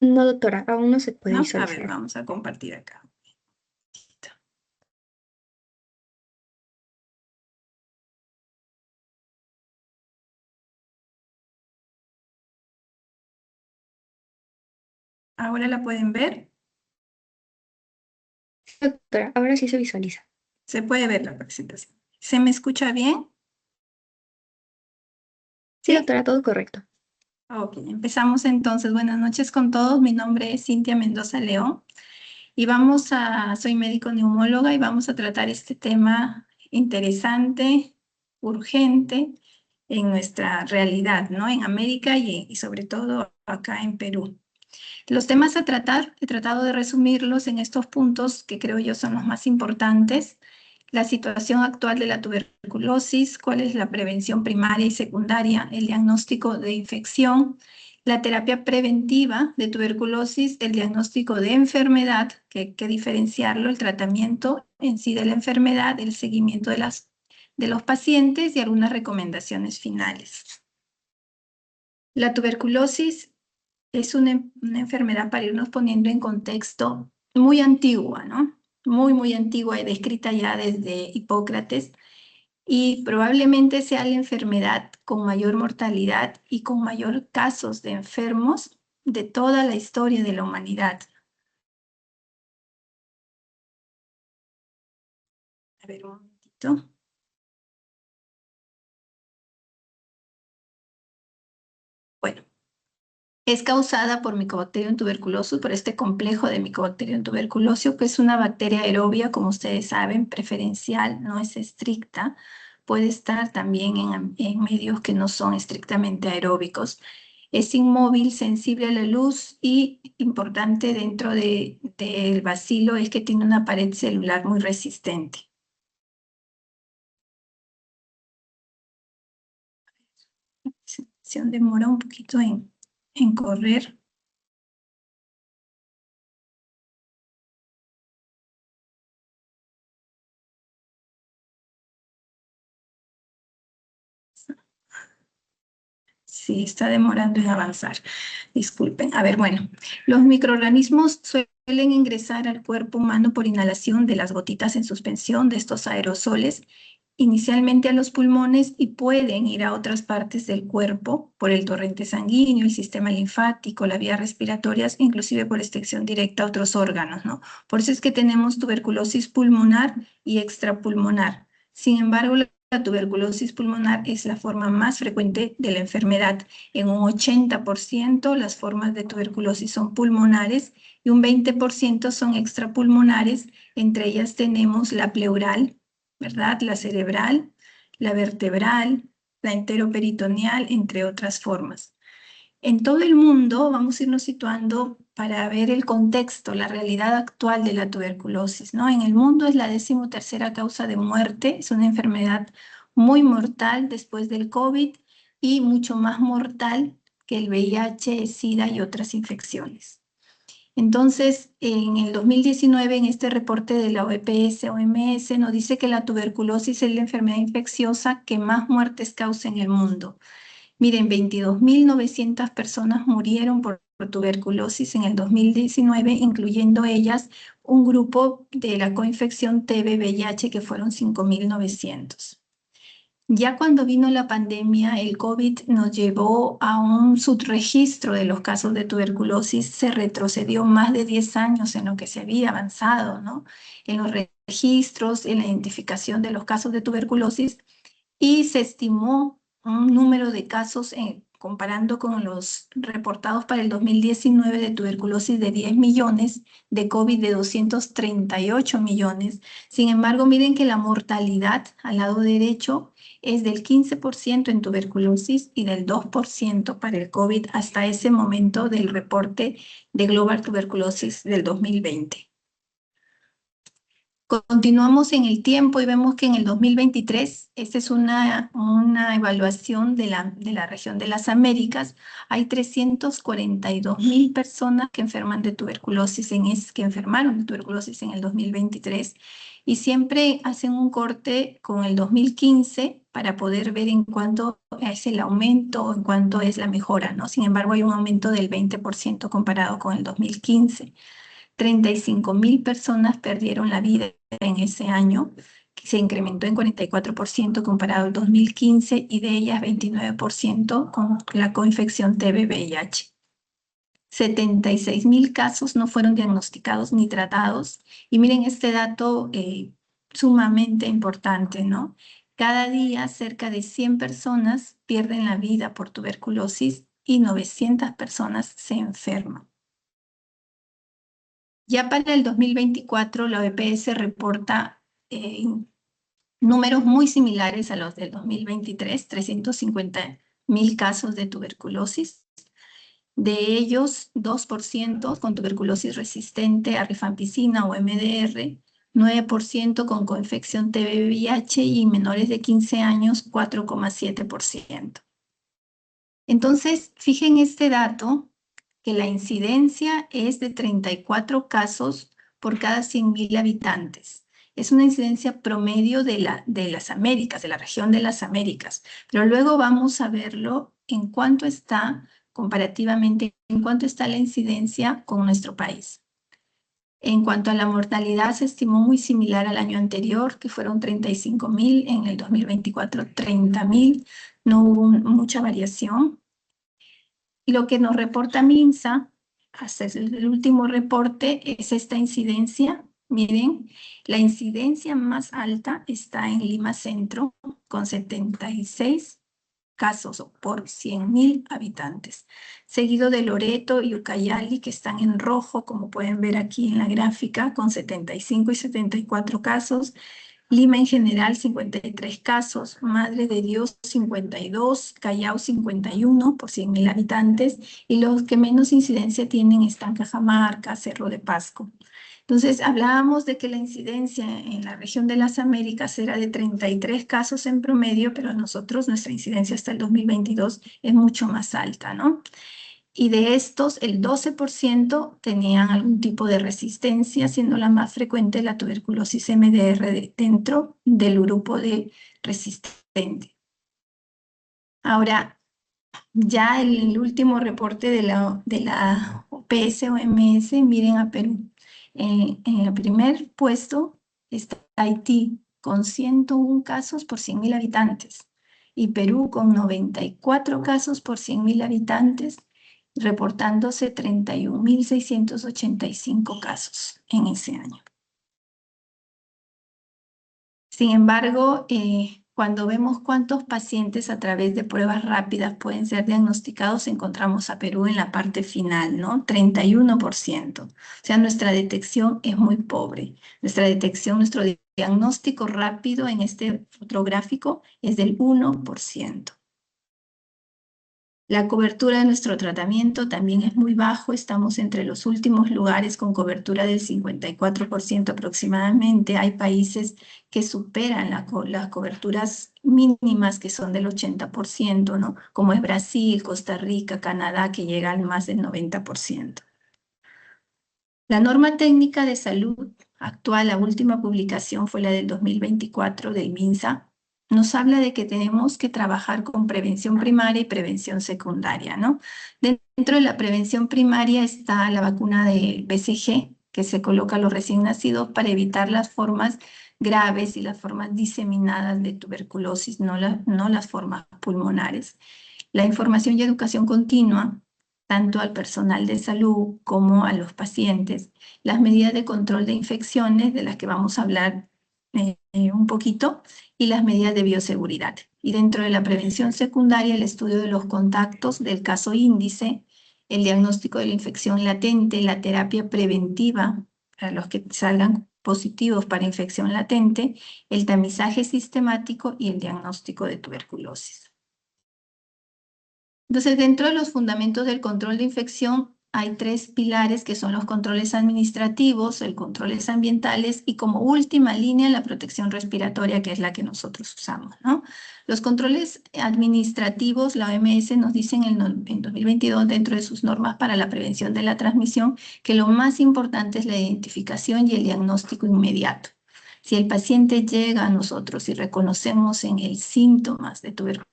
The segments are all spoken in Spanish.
No, doctora, aún no se puede ¿No? A ver, visualizar. vamos a compartir acá. ¿Ahora la pueden ver? Doctora, ahora sí se visualiza. Se puede ver la presentación. ¿Se me escucha bien? Sí, ¿Sí? doctora, todo correcto. Ok, empezamos entonces. Buenas noches con todos. Mi nombre es Cintia Mendoza León y soy médico neumóloga y vamos a tratar este tema interesante, urgente en nuestra realidad, ¿no? En América y sobre todo acá en Perú. Los temas a tratar, he tratado de resumirlos en estos puntos que creo yo son los más importantes. La situación actual de la tuberculosis, cuál es la prevención primaria y secundaria, el diagnóstico de infección, la terapia preventiva de tuberculosis, el diagnóstico de enfermedad, que hay que diferenciarlo, el tratamiento en sí de la enfermedad, el seguimiento de los pacientes y algunas recomendaciones finales. La tuberculosis es una enfermedad, para irnos poniendo en contexto, muy antigua, ¿no? Muy, muy antigua y descrita ya desde Hipócrates, y probablemente sea la enfermedad con mayor mortalidad y con mayor casos de enfermos de toda la historia de la humanidad. A ver, un momentito. Bueno, es causada por Mycobacterium tuberculosis, por este complejo de Mycobacterium tuberculosis, que es una bacteria aerobia, como ustedes saben, preferencial, no es estricta. Puede estar también en medios que no son estrictamente aeróbicos. Es inmóvil, sensible a la luz y importante dentro del bacilo es que tiene una pared celular muy resistente. La presentación demora un poquito en correr. Sí, está demorando en avanzar. Disculpen. A ver, bueno, los microorganismos suelen ingresar al cuerpo humano por inhalación de las gotitas en suspensión de estos aerosoles, inicialmente a los pulmones y pueden ir a otras partes del cuerpo por el torrente sanguíneo, el sistema linfático, las vías respiratorias, inclusive por extensión directa a otros órganos, ¿no? Por eso es que tenemos tuberculosis pulmonar y extrapulmonar. Sin embargo, la tuberculosis pulmonar es la forma más frecuente de la enfermedad. En un 80% las formas de tuberculosis son pulmonares y un 20% son extrapulmonares. Entre ellas tenemos la pleural, ¿verdad? La cerebral, la vertebral, la enteroperitoneal, entre otras formas. En todo el mundo vamos a irnos situando para ver el contexto, la realidad actual de la tuberculosis, ¿no? En el mundo es la 13ª causa de muerte, es una enfermedad muy mortal después del COVID y mucho más mortal que el VIH, el SIDA y otras infecciones. Entonces, en el 2019, en este reporte de la OMS, nos dice que la tuberculosis es la enfermedad infecciosa que más muertes causa en el mundo. Miren, 22.900 personas murieron por tuberculosis en el 2019, incluyendo ellas un grupo de la coinfección TB-VIH que fueron 5.900. Ya cuando vino la pandemia, el COVID nos llevó a un subregistro de los casos de tuberculosis. Se retrocedió más de 10 años en lo que se había avanzado, ¿no? En los registros, en la identificación de los casos de tuberculosis, y se estimó un número de casos, comparando con los reportados para el 2019 de tuberculosis de 10 millones, de COVID de 238 millones. Sin embargo, miren que la mortalidad al lado derecho es del 15% en tuberculosis y del 2% para el COVID hasta ese momento del reporte de Global Tuberculosis del 2020. Continuamos en el tiempo y vemos que en el 2023, esta es una evaluación de la región de las Américas, hay 342.000 personas que enferman de tuberculosis, que enfermaron de tuberculosis en el 2023, y siempre hacen un corte con el 2015 para poder ver en cuánto es el aumento, en cuánto es la mejora, ¿no? Sin embargo, hay un aumento del 20% comparado con el 2015. 35.000 personas perdieron la vida en ese año, que se incrementó en 44% comparado al 2015, y de ellas 29% con la coinfección TB-VIH. 76.000 casos no fueron diagnosticados ni tratados. Y miren este dato sumamente importante, ¿no? Cada día cerca de 100 personas pierden la vida por tuberculosis y 900 personas se enferman. Ya para el 2024, la OPS reporta números muy similares a los del 2023, 350.000 casos de tuberculosis. De ellos, 2% con tuberculosis resistente a rifampicina o MDR, 9% con coinfección TB-VIH y menores de 15 años, 4,7%. Entonces, fijen este dato, que la incidencia es de 34 casos por cada 100.000 habitantes. Es una incidencia promedio de las Américas, de la región de las Américas. Pero luego vamos a verlo en cuánto está comparativamente, en cuánto está la incidencia con nuestro país. En cuanto a la mortalidad, se estimó muy similar al año anterior, que fueron 35.000, en el 2024 30.000, no hubo mucha variación. Lo que nos reporta MINSA, hasta el último reporte, es esta incidencia. Miren, la incidencia más alta está en Lima Centro, con 76 casos por 100.000 habitantes, seguido de Loreto y Ucayali, que están en rojo, como pueden ver aquí en la gráfica, con 75 y 74 casos. Lima en general, 53 casos, Madre de Dios, 52, Callao, 51 por 100.000 habitantes, y los que menos incidencia tienen están Cajamarca, Cerro de Pasco. Entonces, hablábamos de que la incidencia en la región de las Américas era de 33 casos en promedio, pero nosotros, nuestra incidencia hasta el 2022 es mucho más alta, ¿no? Y de estos, el 12% tenían algún tipo de resistencia, siendo la más frecuente la tuberculosis MDR dentro del grupo de resistente. Ahora, ya el último reporte de la OPS-OMS, miren a Perú. En el primer puesto está Haití, con 101 casos por 100.000 habitantes, y Perú con 94 casos por 100.000 habitantes, reportándose 31.685 casos en ese año. Sin embargo, cuando vemos cuántos pacientes a través de pruebas rápidas pueden ser diagnosticados, encontramos a Perú en la parte final, ¿no? 31%. O sea, nuestra detección es muy pobre. Nuestra detección, nuestro diagnóstico rápido en este otro gráfico es del 1%. La cobertura de nuestro tratamiento también es muy bajo, estamos entre los últimos lugares con cobertura del 54% aproximadamente. Hay países que superan las coberturas mínimas, que son del 80%, ¿no? Como es Brasil, Costa Rica, Canadá, que llegan más del 90%. La norma técnica de salud actual, la última publicación fue la del 2024 del MINSA, nos habla de que tenemos que trabajar con prevención primaria y prevención secundaria, ¿no? Dentro de la prevención primaria está la vacuna de BCG, que se coloca a los recién nacidos para evitar las formas graves y las formas diseminadas de tuberculosis, no las formas pulmonares. La información y educación continua, tanto al personal de salud como a los pacientes. Las medidas de control de infecciones, de las que vamos a hablar un poquito, y las medidas de bioseguridad. Y dentro de la prevención secundaria, el estudio de los contactos del caso índice, el diagnóstico de la infección latente, la terapia preventiva para los que salgan positivos para infección latente, el tamizaje sistemático y el diagnóstico de tuberculosis. Entonces, dentro de los fundamentos del control de infección, hay tres pilares que son los controles administrativos, los controles ambientales y como última línea la protección respiratoria, que es la que nosotros usamos, ¿no? Los controles administrativos, la OMS nos dice en 2022, dentro de sus normas para la prevención de la transmisión, que lo más importante es la identificación y el diagnóstico inmediato. Si el paciente llega a nosotros y reconocemos en él síntomas de tuberculosis,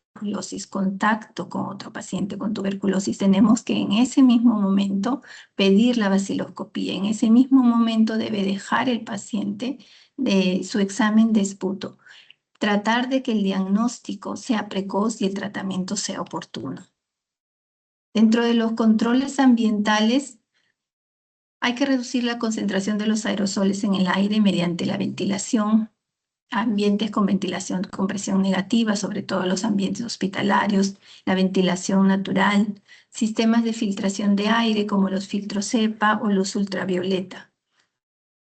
contacto con otro paciente con tuberculosis, tenemos que en ese mismo momento pedir la baciloscopía. En ese mismo momento debe dejar el paciente de su examen de esputo. Tratar de que el diagnóstico sea precoz y el tratamiento sea oportuno. Dentro de los controles ambientales, hay que reducir la concentración de los aerosoles en el aire mediante la ventilación, ambientes con ventilación con presión negativa, sobre todo los ambientes hospitalarios, la ventilación natural, sistemas de filtración de aire como los filtros HEPA o luz ultravioleta.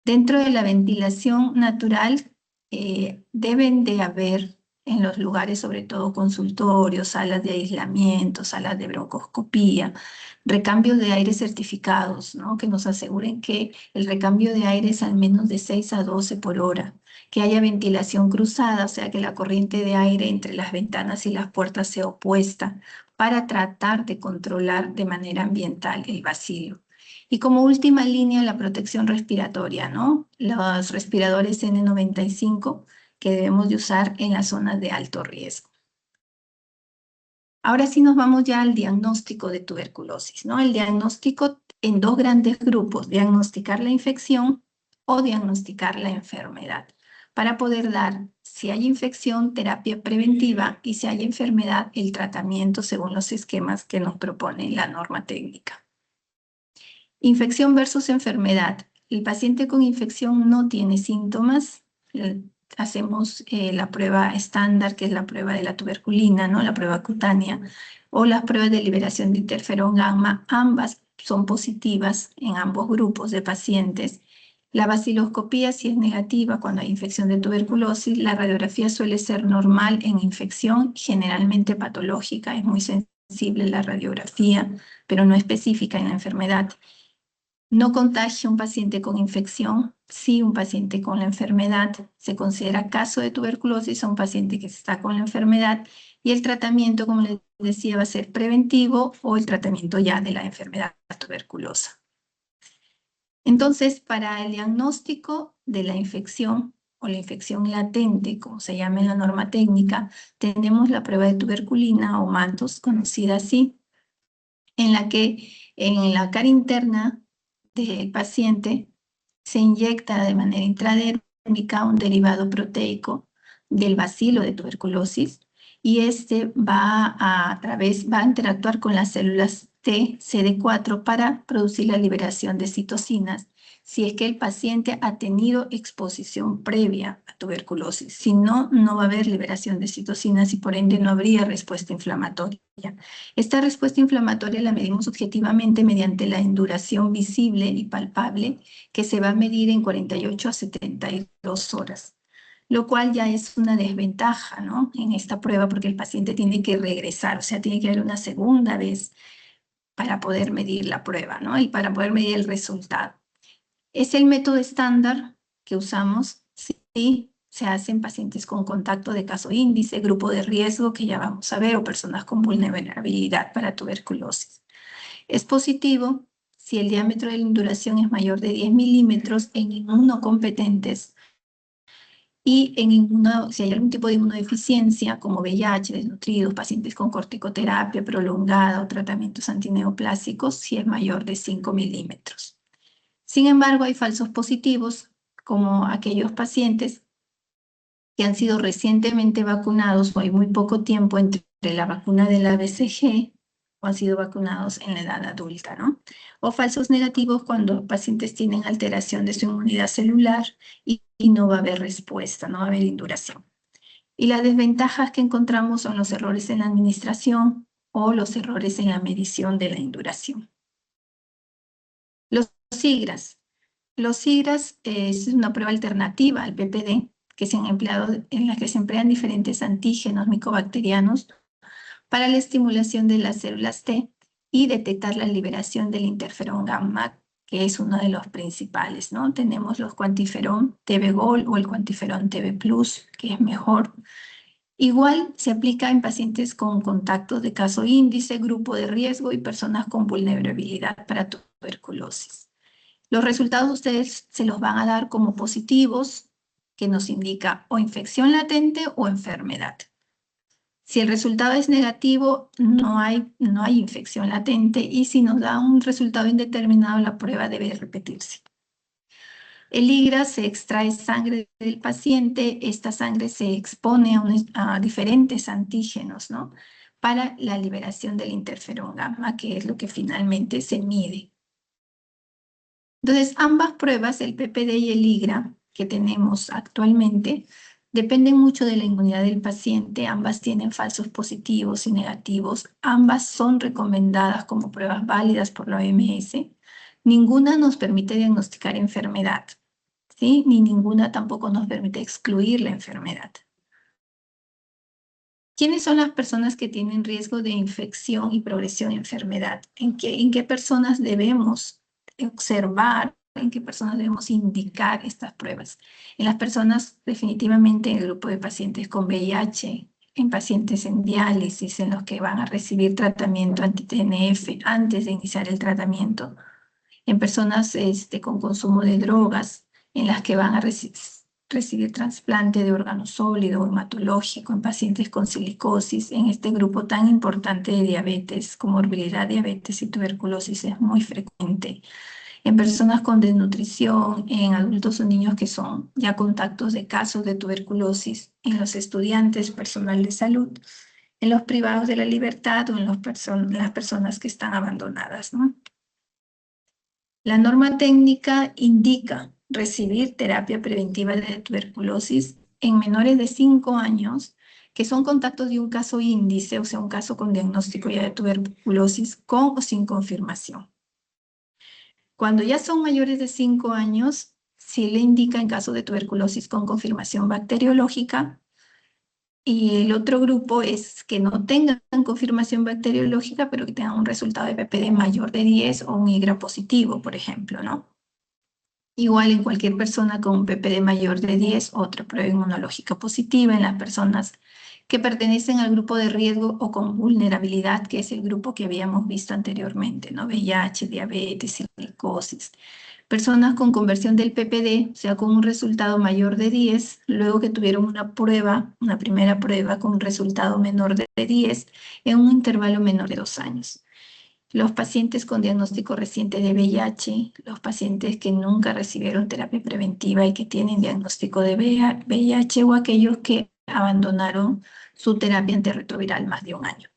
Dentro de la ventilación natural deben de haber en los lugares, sobre todo consultorios, salas de aislamiento, salas de broncoscopía, recambios de aire certificados, ¿no? Que nos aseguren que el recambio de aire es al menos de 6 a 12 por hora, que haya ventilación cruzada, o sea que la corriente de aire entre las ventanas y las puertas sea opuesta para tratar de controlar de manera ambiental el vacío. Y como última línea, la protección respiratoria, ¿no? Los respiradores N95 que debemos de usar en las zonas de alto riesgo. Ahora sí nos vamos ya al diagnóstico de tuberculosis, ¿no? El diagnóstico en dos grandes grupos, diagnosticar la infección o diagnosticar la enfermedad, para poder dar, si hay infección, terapia preventiva y si hay enfermedad, el tratamiento según los esquemas que nos propone la norma técnica. Infección versus enfermedad. El paciente con infección no tiene síntomas. Hacemos la prueba estándar, que es la prueba de la tuberculina, ¿no? La prueba cutánea, o las pruebas de liberación de interferón gamma. Ambas son positivas en ambos grupos de pacientes. La baciloscopía, si es negativa cuando hay infección de tuberculosis, la radiografía suele ser normal en infección, generalmente patológica. Es muy sensible la radiografía, pero no específica en la enfermedad. No contagia un paciente con infección, sí un paciente con la enfermedad. Se considera caso de tuberculosis a un paciente que está con la enfermedad y el tratamiento, como les decía, va a ser preventivo o el tratamiento ya de la enfermedad tuberculosa. Entonces, para el diagnóstico de la infección o la infección latente, como se llama en la norma técnica, tenemos la prueba de tuberculina o mantos, conocida así, en la que en la cara interna del paciente se inyecta de manera intradérmica un derivado proteico del bacilo de tuberculosis y este va a interactuar con las células T, CD4 para producir la liberación de citocinas si es que el paciente ha tenido exposición previa a tuberculosis. Si no, no va a haber liberación de citocinas y por ende no habría respuesta inflamatoria. Esta respuesta inflamatoria la medimos objetivamente mediante la induración visible y palpable que se va a medir en 48 a 72 horas, lo cual ya es una desventaja, ¿no? En esta prueba porque el paciente tiene que regresar, o sea, tiene que haber una segunda vez para poder medir la prueba, ¿no? Y para poder medir el resultado. Es el método estándar que usamos si se hace en pacientes con contacto de caso índice, grupo de riesgo que ya vamos a ver, o personas con vulnerabilidad para tuberculosis. Es positivo si el diámetro de la induración es mayor de 10 milímetros en inmunocompetentes y si hay algún tipo de inmunodeficiencia como VIH, desnutridos, pacientes con corticoterapia prolongada o tratamientos antineoplásicos, si es mayor de 5 milímetros. Sin embargo, hay falsos positivos, como aquellos pacientes que han sido recientemente vacunados o hay muy poco tiempo entre la vacuna de la BCG o han sido vacunados en la edad adulta, ¿no? O falsos negativos cuando pacientes tienen alteración de su inmunidad celular y no va a haber respuesta, no va a haber induración. Y las desventajas que encontramos son los errores en la administración o los errores en la medición de la induración. Los SIGRAS. Los SIGRAS es una prueba alternativa al PPD que se han empleado, en la que se emplean diferentes antígenos micobacterianos para la estimulación de las células T y detectar la liberación del interferón gamma, que es uno de los principales, ¿no? Tenemos los cuantiferón TB Gold o el cuantiferón TB Plus, que es mejor. Igual se aplica en pacientes con contactos de caso índice, grupo de riesgo y personas con vulnerabilidad para tuberculosis. Los resultados ustedes se los van a dar como positivos, que nos indica o infección latente o enfermedad. Si el resultado es negativo, no hay infección latente, y si nos da un resultado indeterminado, la prueba debe repetirse. El IGRA se extrae sangre del paciente, esta sangre se expone a diferentes antígenos, ¿no? Para la liberación del interferón gamma, que es lo que finalmente se mide. Entonces, ambas pruebas, el PPD y el IGRA, que tenemos actualmente, dependen mucho de la inmunidad del paciente. Ambas tienen falsos positivos y negativos. Ambas son recomendadas como pruebas válidas por la OMS. Ninguna nos permite diagnosticar enfermedad, ¿sí? Ni ninguna tampoco nos permite excluir la enfermedad. ¿Quiénes son las personas que tienen riesgo de infección y progresión de enfermedad? ¿En qué personas debemos observar? ¿En qué personas debemos indicar estas pruebas? En las personas definitivamente en el grupo de pacientes con VIH, en pacientes en diálisis, en los que van a recibir tratamiento anti-TNF antes de iniciar el tratamiento, en personas con consumo de drogas, en las que van a recibir trasplante de órgano sólido o hematológico, en pacientes con silicosis, en este grupo tan importante de diabetes, comorbilidad, diabetes y tuberculosis es muy frecuente, en personas con desnutrición, en adultos o niños que son ya contactos de casos de tuberculosis, en los estudiantes, personal de salud, en los privados de la libertad o en las personas que están abandonadas, ¿no? La norma técnica indica recibir terapia preventiva de tuberculosis en menores de 5 años que son contactos de un caso índice, o sea, un caso con diagnóstico ya de tuberculosis con o sin confirmación. Cuando ya son mayores de 5 años, sí le indica en caso de tuberculosis con confirmación bacteriológica, y el otro grupo es que no tengan confirmación bacteriológica, pero que tengan un resultado de PPD mayor de 10 o un IGRA positivo, por ejemplo, ¿no? Igual en cualquier persona con un PPD mayor de 10, otra prueba inmunológica positiva en las personas que pertenecen al grupo de riesgo o con vulnerabilidad, que es el grupo que habíamos visto anteriormente, ¿no? VIH, diabetes, silicosis. Personas con conversión del PPD, o sea, con un resultado mayor de 10, luego que tuvieron una primera prueba con un resultado menor de 10 en un intervalo menor de 2 años. Los pacientes con diagnóstico reciente de VIH, los pacientes que nunca recibieron terapia preventiva y que tienen diagnóstico de VIH, o aquellos que abandonaron su terapia antirretroviral más de un año.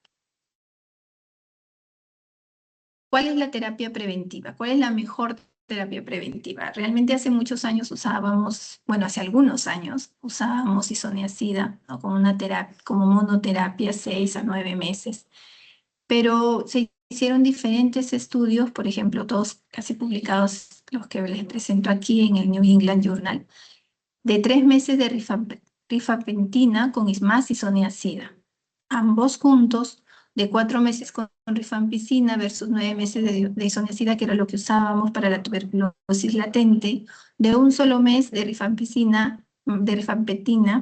¿Cuál es la terapia preventiva? ¿Cuál es la mejor terapia preventiva? Realmente hace muchos años usábamos, bueno, hace algunos años usábamos isoniazida, ¿no? Como monoterapia 6 a 9 meses. Pero se hicieron diferentes estudios, por ejemplo, todos casi publicados, los que les presento aquí en el New England Journal, de 3 meses de rifampicina con más isoniazida. Ambos juntos, de 4 meses con rifampicina versus 9 meses de isoniazida, que era lo que usábamos para la tuberculosis latente, de un solo mes de rifampicina,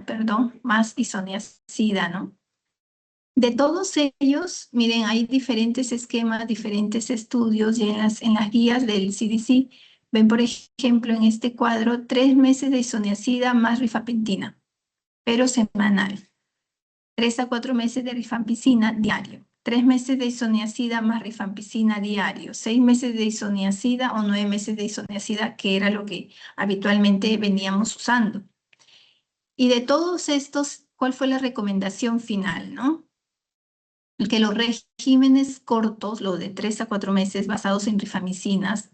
perdón, más isoniazida, ¿no? De todos ellos, miren, hay diferentes esquemas, diferentes estudios, y en las guías del CDC ven, por ejemplo, en este cuadro, 3 meses de isoniazida más rifampicina, pero semanal. 3 a 4 meses de rifampicina diario. 3 meses de isoniazida más rifampicina diario. 6 meses de isoniazida o 9 meses de isoniazida, que era lo que habitualmente veníamos usando. Y de todos estos, ¿cuál fue la recomendación final, no? Que los regímenes cortos, los de 3 a 4 meses, basados en rifamicinas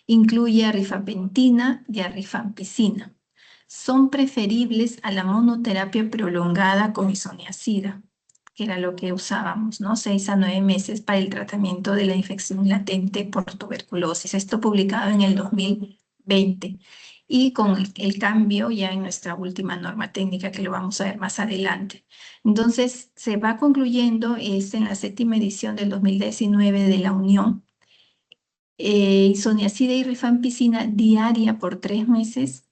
incluye a rifampicina y a rifampicina, son preferibles a la monoterapia prolongada con isoniazida, que era lo que usábamos, ¿no? 6 a 9 meses para el tratamiento de la infección latente por tuberculosis. Esto publicado en el 2020. y con el cambio ya en nuestra última norma técnica que lo vamos a ver más adelante. Entonces, se va concluyendo en la séptima edición del 2019 de la Unión, isoniazida y rifampicina diaria por 3 meses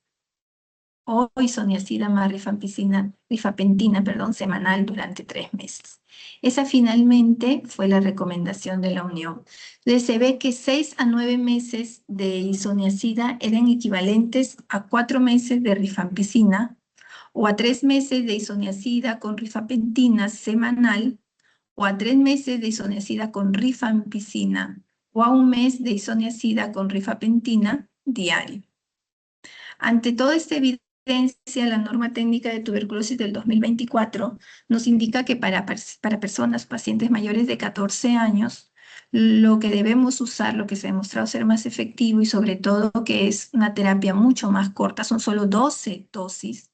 o isoniazida más rifapentina, perdón, semanal durante 3 meses. Esa finalmente fue la recomendación de la Unión. Entonces se ve que 6 a 9 meses de isoniazida eran equivalentes a 4 meses de rifampicina o a 3 meses de isoniazida con rifapentina semanal o a 3 meses de isoniazida con rifampicina o a 1 mes de isoniazida con rifapentina diario. Ante toda esta evidencia, la norma técnica de tuberculosis del 2024 nos indica que para personas, pacientes mayores de 14 años, lo que debemos usar, lo que se ha demostrado ser más efectivo y sobre todo que es una terapia mucho más corta, son solo 12 dosis,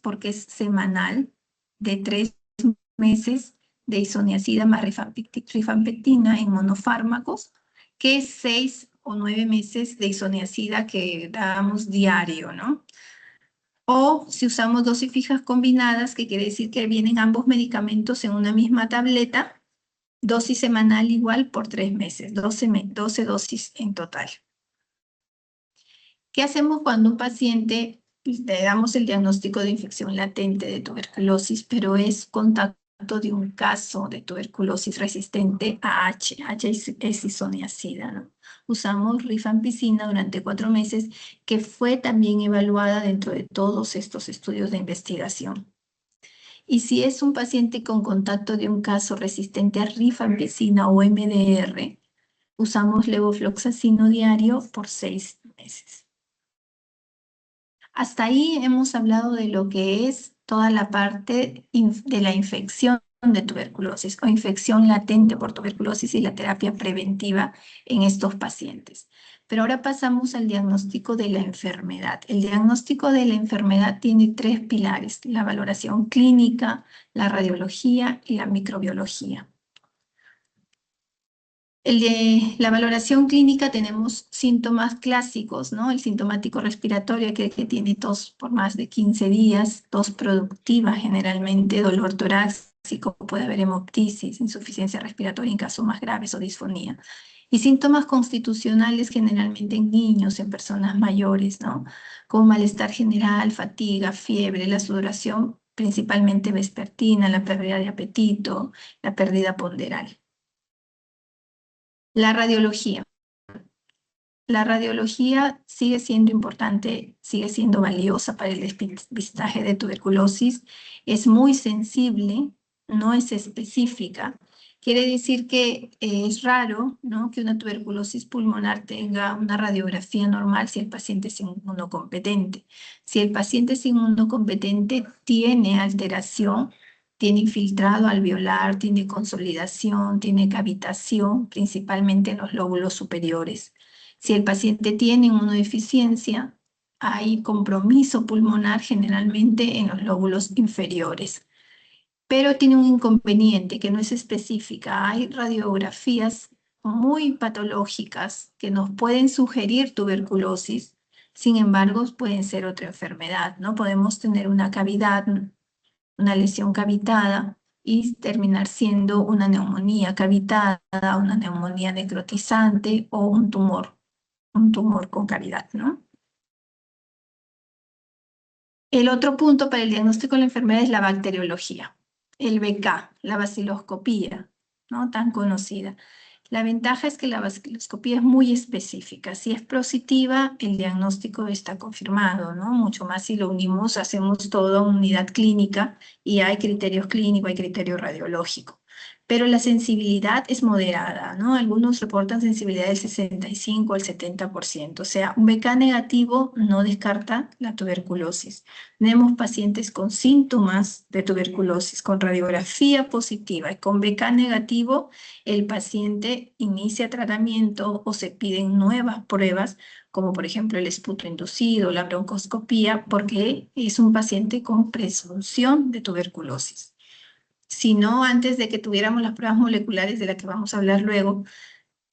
porque es semanal de 3 meses de isoniazida más rifampictina en monofármacos, que 6 o 9 meses de isoniazida que damos diario, ¿no? O si usamos dosis fijas combinadas, que quiere decir que vienen ambos medicamentos en una misma tableta, dosis semanal igual por 3 meses, 12 dosis en total. ¿Qué hacemos cuando un paciente le damos el diagnóstico de infección latente de tuberculosis, pero es contacto de un caso de tuberculosis resistente a H? H es isoniazida, ¿no? Usamos rifampicina durante 4 meses, que fue también evaluada dentro de todos estos estudios de investigación. Y si es un paciente con contacto de un caso resistente a rifampicina o MDR, usamos levofloxacino diario por 6 meses. Hasta ahí hemos hablado de lo que es toda la parte de la infección de tuberculosis o infección latente por tuberculosis y la terapia preventiva en estos pacientes. Pero ahora pasamos al diagnóstico de la enfermedad. El diagnóstico de la enfermedad tiene 3 pilares: la valoración clínica, la radiología y la microbiología. El de la valoración clínica tenemos síntomas clásicos, ¿no? El sintomático respiratorio, que tiene tos por más de 15 días, tos productiva generalmente, dolor torácico, puede haber hemoptisis, insuficiencia respiratoria en casos más graves o disfonía. Y síntomas constitucionales generalmente en niños, en personas mayores, ¿no? Como malestar general, fatiga, fiebre, la sudoración principalmente vespertina, la pérdida de apetito, la pérdida ponderal. La radiología. La radiología sigue siendo importante, sigue siendo valiosa para el despistaje de tuberculosis. Es muy sensible, no es específica. Quiere decir que es raro, ¿no?, que una tuberculosis pulmonar tenga una radiografía normal si el paciente es inmunocompetente. Si el paciente es inmunocompetente, tiene alteración, tiene infiltrado alveolar, tiene consolidación, tiene cavitación, principalmente en los lóbulos superiores. Si el paciente tiene inmunodeficiencia, hay compromiso pulmonar generalmente en los lóbulos inferiores. Pero tiene un inconveniente que no es específica. Hay radiografías muy patológicas que nos pueden sugerir tuberculosis, sin embargo, pueden ser otra enfermedad, ¿no? Podemos tener una cavidad, una lesión cavitada y terminar siendo una neumonía cavitada, una neumonía necrotizante o un tumor con cavidad, ¿no? El otro punto para el diagnóstico de la enfermedad es la bacteriología, el BK, la baciloscopía, ¿no?, tan conocida. La ventaja es que la baciloscopía es muy específica. Si es positiva, el diagnóstico está confirmado, ¿no? Mucho más si lo unimos, hacemos toda unidad clínica y hay criterios clínicos, hay criterio radiológico. Pero la sensibilidad es moderada, ¿no? Algunos reportan sensibilidad del 65 al 70%. O sea, un BK negativo no descarta la tuberculosis. Tenemos pacientes con síntomas de tuberculosis, con radiografía positiva y con BK negativo. El paciente inicia tratamiento o se piden nuevas pruebas, como por ejemplo el esputo inducido, la broncoscopía, porque es un paciente con presunción de tuberculosis. Si no, antes de que tuviéramos las pruebas moleculares de las que vamos a hablar luego,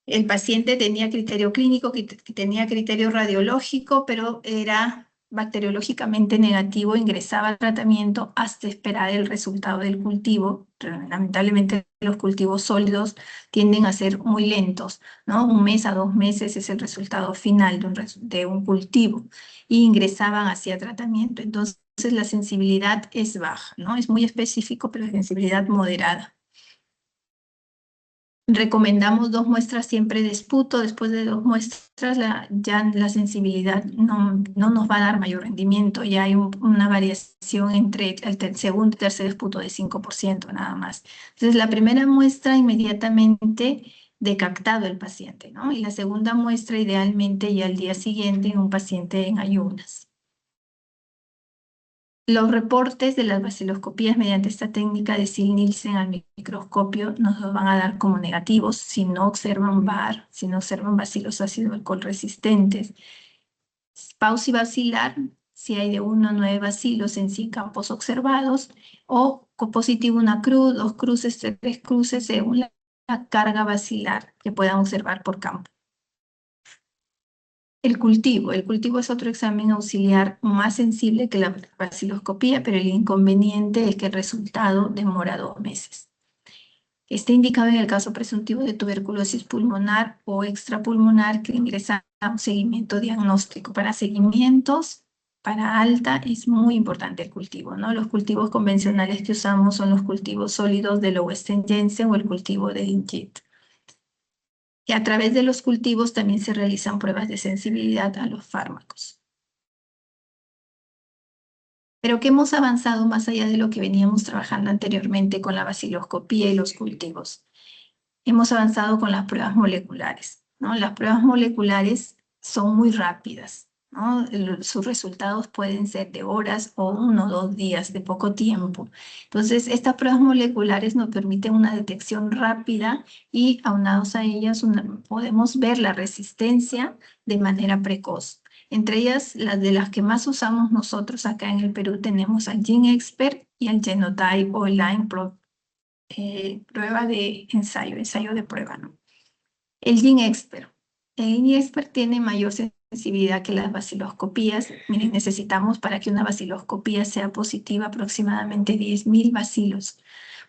El paciente tenía criterio clínico, que tenía criterio radiológico, pero era bacteriológicamente negativo, ingresaba al tratamiento hasta esperar el resultado del cultivo. Lamentablemente los cultivos sólidos tienden a ser muy lentos, ¿no? 1 mes a 2 meses es el resultado final de un cultivo y ingresaban hacia tratamiento. Entonces la sensibilidad es baja, ¿no? Es muy específico, pero la sensibilidad moderada. Recomendamos 2 muestras siempre de esputo. Después de 2 muestras, ya la sensibilidad no nos va a dar mayor rendimiento. Ya hay una variación entre el segundo y tercer esputo de 5% nada más. Entonces, la primera muestra inmediatamente decactado el paciente, ¿no? Y la segunda muestra idealmente ya al día siguiente en un paciente en ayunas. Los reportes de las baciloscopías mediante esta técnica de Sil-Nielsen al microscopio nos los van a dar como negativos si no observan VAR, si no observan bacilos ácido alcohol resistentes. Pausi bacilar, si hay de 1 a 9 bacilos en 100 campos observados, o positivo una cruz, 2 cruces, 3 cruces, según la carga bacilar que puedan observar por campo. El cultivo es otro examen auxiliar más sensible que la vaciloscopía, pero el inconveniente es que el resultado demora 2 meses. Está indicado en el caso presuntivo de tuberculosis pulmonar o extrapulmonar que ingresa a un seguimiento diagnóstico. Para seguimientos, para alta, es muy importante el cultivo, ¿no? Los cultivos convencionales que usamos son los cultivos sólidos de Lowenstein Jensen o el cultivo de Ingit. Y a través de los cultivos también se realizan pruebas de sensibilidad a los fármacos. Pero que hemos avanzado más allá de lo que veníamos trabajando anteriormente con la baciloscopía y los cultivos. Hemos avanzado con las pruebas moleculares, ¿no? Las pruebas moleculares son muy rápidas, ¿no? Sus resultados pueden ser de horas o 1 o 2 días, de poco tiempo. Entonces, estas pruebas moleculares nos permiten una detección rápida y aunados a ellas podemos ver la resistencia de manera precoz. Entre ellas, las de las que más usamos nosotros acá en el Perú, tenemos al GenExpert y al Genotype o el Line prueba de ensayo de prueba, ¿no? El GenExpert. El GenExpert tiene mayor sensibilidad que las baciloscopías. Miren, necesitamos para que una baciloscopía sea positiva aproximadamente 10.000 bacilos.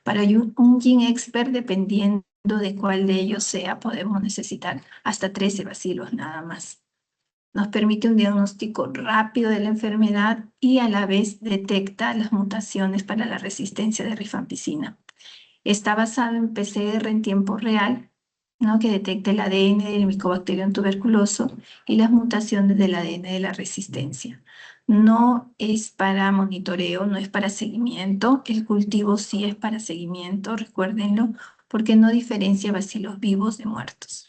Para un GenExpert, dependiendo de cuál de ellos sea, podemos necesitar hasta 13 bacilos nada más. Nos permite un diagnóstico rápido de la enfermedad y a la vez detecta las mutaciones para la resistencia de rifampicina. Está basado en PCR en tiempo real, ¿no? Que detecta el ADN del Mycobacterium tuberculoso y las mutaciones del ADN de la resistencia. No es para monitoreo, no es para seguimiento. El cultivo sí es para seguimiento, recuérdenlo, porque no diferencia bacilos vivos de muertos.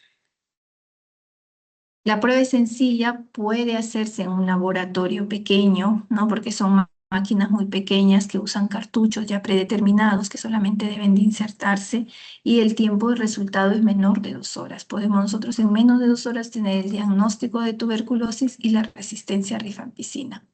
La prueba es sencilla, puede hacerse en un laboratorio pequeño, ¿no? Porque son máquinas muy pequeñas que usan cartuchos ya predeterminados que solamente deben de insertarse y el tiempo de resultado es menor de 2 horas. Podemos nosotros en menos de 2 horas tener el diagnóstico de tuberculosis y la resistencia a rifampicina.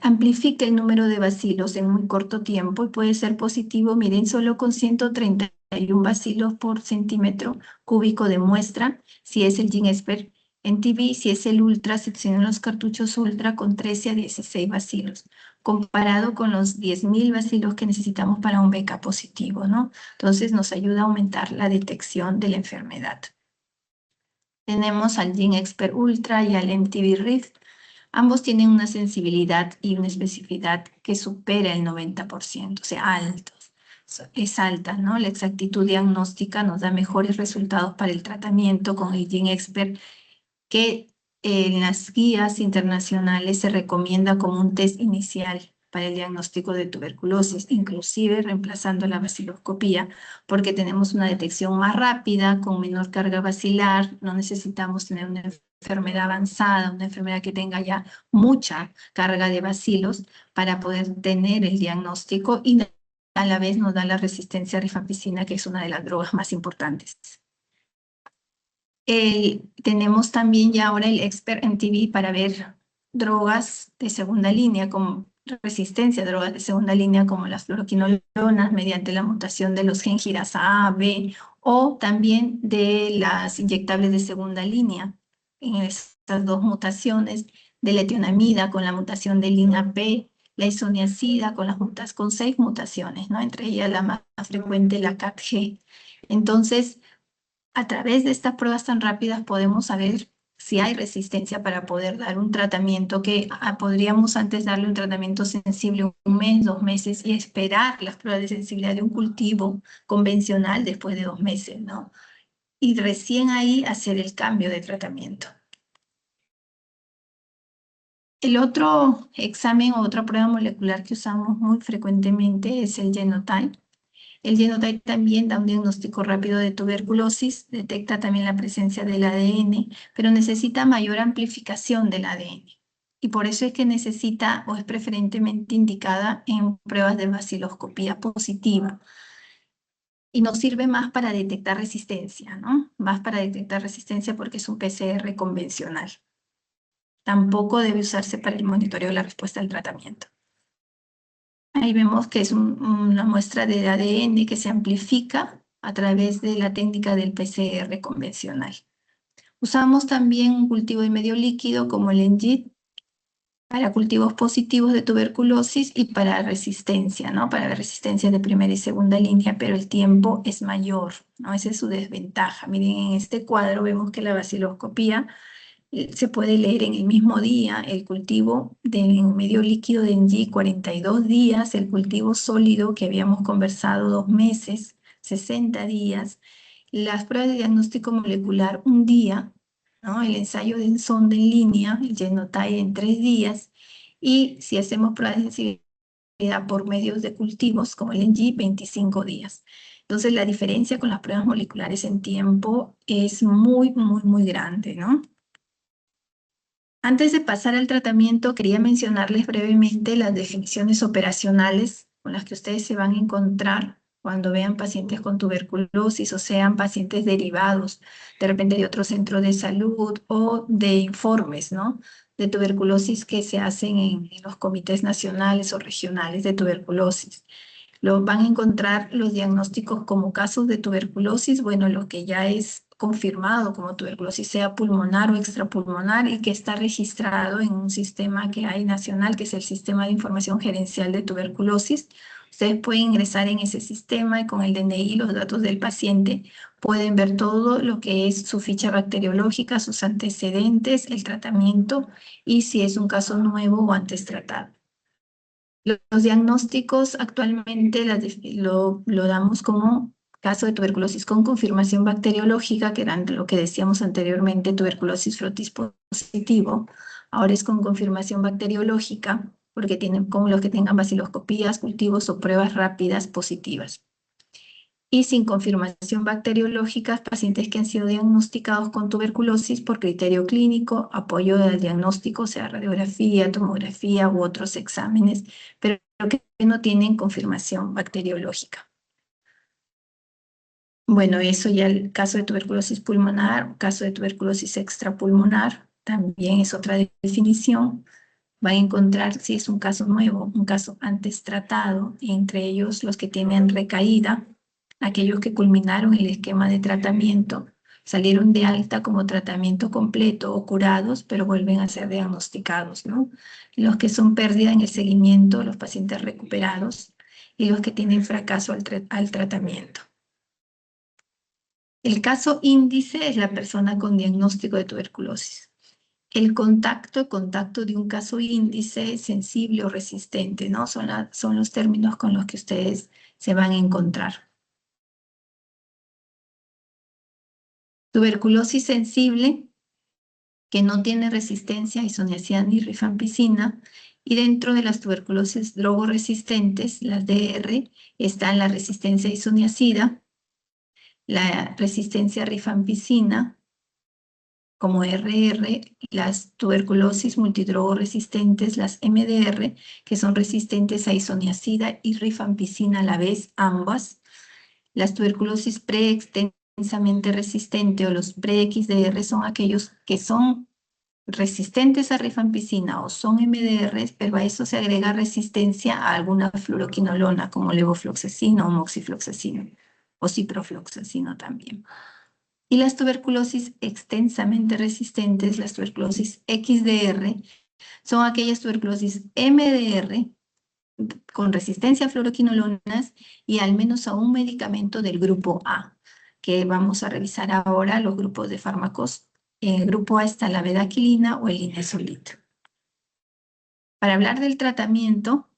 Amplifica el número de bacilos en muy corto tiempo y puede ser positivo, miren, solo con 131 bacilos por centímetro cúbico de muestra, si es el GenExpert en TB, si es el Ultra, seccionan los cartuchos Ultra con 13 a 16 bacilos, comparado con los 10.000 bacilos que necesitamos para un BK positivo, ¿no? Entonces nos ayuda a aumentar la detección de la enfermedad. Tenemos al GenExpert Ultra y al MTV Rift. Ambos tienen una sensibilidad y una especificidad que supera el 90%, o sea, altos. Es alta, ¿no? La exactitud diagnóstica nos da mejores resultados para el tratamiento con el GenExpert, que en las guías internacionales se recomienda como un test inicial para el diagnóstico de tuberculosis, inclusive reemplazando la baciloscopía, porque tenemos una detección más rápida, con menor carga bacilar, no necesitamos tener una enfermedad avanzada, una enfermedad que tenga ya mucha carga de bacilos para poder tener el diagnóstico y a la vez nos da la resistencia a rifampicina, que es una de las drogas más importantes. Tenemos también ya ahora el Expert MTV para ver drogas de segunda línea, como resistencia a drogas de segunda línea, como las fluoroquinolonas, mediante la mutación de los gen girasa A, B o también de las inyectables de segunda línea, en estas dos mutaciones, de la etionamida con la mutación de LINA-P, la isoniazida con 6 mutaciones, ¿no? Entre ellas la más frecuente, la CAT-G. Entonces, a través de estas pruebas tan rápidas podemos saber si hay resistencia para poder dar un tratamiento que podríamos antes darle un tratamiento sensible un mes, 2 meses y esperar las pruebas de sensibilidad de un cultivo convencional después de 2 meses, ¿no? Y recién ahí hacer el cambio de tratamiento. El otro examen o otra prueba molecular que usamos muy frecuentemente es el genotype. El genotype también da un diagnóstico rápido de tuberculosis, detecta también la presencia del ADN, pero necesita mayor amplificación del ADN. Y por eso es que necesita o es preferentemente indicada en pruebas de baciloscopía positiva. Y nos sirve más para detectar resistencia, ¿no? Más para detectar resistencia porque es un PCR convencional. Tampoco debe usarse para el monitoreo de la respuesta al tratamiento. Ahí vemos que es una muestra de ADN que se amplifica a través de la técnica del PCR convencional. Usamos también un cultivo de medio líquido como el NGIT para cultivos positivos de tuberculosis y para resistencia, ¿no? Para resistencia de primera y segunda línea, pero el tiempo es mayor, ¿no? Esa es su desventaja. Miren, en este cuadro vemos que la baciloscopía se puede leer en el mismo día el cultivo de medio líquido de NG 42 días, el cultivo sólido que habíamos conversado 2 meses, 60 días, las pruebas de diagnóstico molecular un día, ¿no? El ensayo de sonda en línea, el genotype en 3 días, y si hacemos pruebas de sensibilidad por medios de cultivos como el NG, 25 días. Entonces la diferencia con las pruebas moleculares en tiempo es muy, muy, muy grande, ¿no? Antes de pasar al tratamiento, quería mencionarles brevemente las definiciones operacionales con las que ustedes se van a encontrar cuando vean pacientes con tuberculosis o sean pacientes derivados de repente de otro centro de salud o de informes, ¿no? De tuberculosis que se hacen en los comités nacionales o regionales de tuberculosis. Van a encontrar los diagnósticos como casos de tuberculosis, bueno, lo que ya es confirmado como tuberculosis, sea pulmonar o extrapulmonar, y que está registrado en un sistema que hay nacional, que es el Sistema de Información Gerencial de Tuberculosis. Ustedes pueden ingresar en ese sistema y con el DNI y los datos del paciente pueden ver todo lo que es su ficha bacteriológica, sus antecedentes, el tratamiento y si es un caso nuevo o antes tratado. Los diagnósticos actualmente lo damos como caso de tuberculosis con confirmación bacteriológica, que eran lo que decíamos anteriormente, tuberculosis frotis positivo. Ahora es con confirmación bacteriológica, porque tienen como los que tengan baciloscopías, cultivos o pruebas rápidas positivas. Y sin confirmación bacteriológica, pacientes que han sido diagnosticados con tuberculosis por criterio clínico, apoyo del diagnóstico, sea radiografía, tomografía u otros exámenes, pero que no tienen confirmación bacteriológica. Bueno, eso ya el caso de tuberculosis pulmonar, caso de tuberculosis extrapulmonar, también es otra definición. Van a encontrar si es un caso nuevo, un caso antes tratado, entre ellos los que tienen recaída, aquellos que culminaron el esquema de tratamiento, salieron de alta como tratamiento completo o curados, pero vuelven a ser diagnosticados, ¿no? Los que son pérdida en el seguimiento, los pacientes recuperados, y los que tienen fracaso al tratamiento. El caso índice es la persona con diagnóstico de tuberculosis. El contacto de un caso índice, sensible o resistente, ¿no? Son los términos con los que ustedes se van a encontrar. Tuberculosis sensible, que no tiene resistencia a isoniazida ni rifampicina, y dentro de las tuberculosis drogoresistentes, las DR, están la resistencia a isoniazida, la resistencia a rifampicina, como RR, las tuberculosis multidrogoresistentes, las MDR, que son resistentes a isoniazida y rifampicina a la vez, ambas. Las tuberculosis preextensamente resistente o los pre-XDR son aquellos que son resistentes a rifampicina o son MDRs, pero a eso se agrega resistencia a alguna fluoroquinolona como levofloxacina o moxifloxacina. o ciprofloxacino también. Y las tuberculosis extensamente resistentes, las tuberculosis XDR, son aquellas tuberculosis MDR con resistencia a fluoroquinolonas y al menos a un medicamento del grupo A, que vamos a revisar ahora los grupos de fármacos. En el grupo A está la bedaquilina o el linezolid. Para hablar del tratamiento,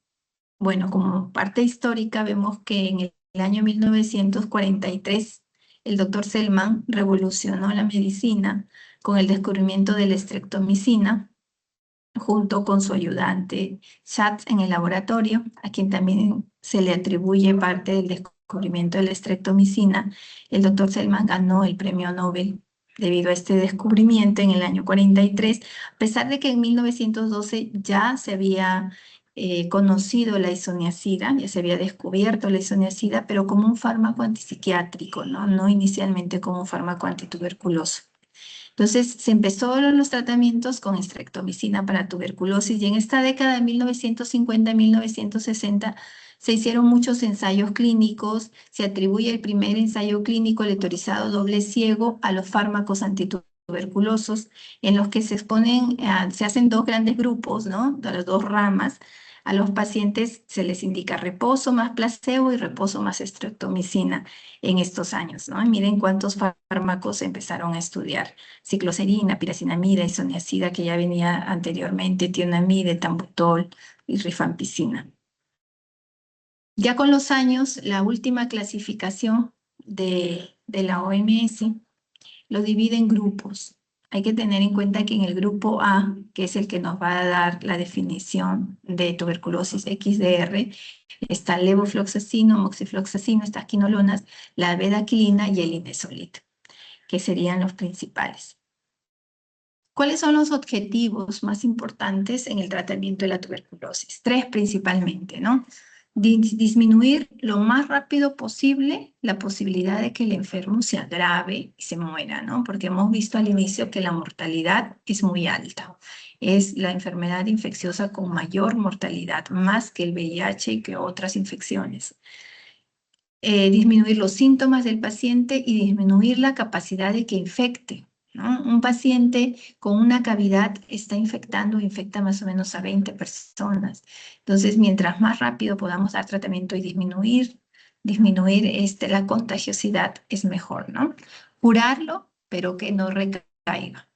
bueno, como parte histórica vemos que en el año 1943 el doctor Selman revolucionó la medicina con el descubrimiento de la estreptomicina, junto con su ayudante Schatz en el laboratorio, a quien también se le atribuye parte del descubrimiento de la estreptomicina. El doctor Selman ganó el premio Nobel debido a este descubrimiento en el año 43, a pesar de que en 1912 ya se había conocido la isoniazida, ya se había descubierto la isoniazida, pero como un fármaco antipsiquiátrico, ¿no? No inicialmente como un fármaco antituberculoso. Entonces, se empezó los tratamientos con estreptomicina para tuberculosis y en esta década de 1950-1960 se hicieron muchos ensayos clínicos. Se atribuye el primer ensayo clínico lectorizado doble ciego a los fármacos antituberculosos, en los que se exponen, se hacen dos grandes grupos, ¿no? De las dos ramas. A los pacientes se les indica reposo más placebo y reposo más estreptomicina en estos años, ¿no? Y miren cuántos fármacos se empezaron a estudiar: cicloserina, piracinamida, isoniazida, que ya venía anteriormente, tionamida, etambutol y rifampicina. Ya con los años, la última clasificación de la OMS lo divide en grupos. Hay que tener en cuenta que en el grupo A, que es el que nos va a dar la definición de tuberculosis XDR, está el levofloxacino, moxifloxacino, estas quinolonas, la bedaquilina y el linezolid, que serían los principales. ¿Cuáles son los objetivos más importantes en el tratamiento de la tuberculosis? Tres principalmente, ¿no? Disminuir lo más rápido posible la posibilidad de que el enfermo se agrave y se muera, ¿no? Porque hemos visto al inicio que la mortalidad es muy alta. Es la enfermedad infecciosa con mayor mortalidad, más que el VIH y que otras infecciones. Disminuir los síntomas del paciente y disminuir la capacidad de que infecte, ¿no? Un paciente con una cavidad está infectando, infecta más o menos a 20 personas. Entonces, mientras más rápido podamos dar tratamiento y disminuir la contagiosidad, es mejor, ¿no? Curarlo, pero que no recaiga.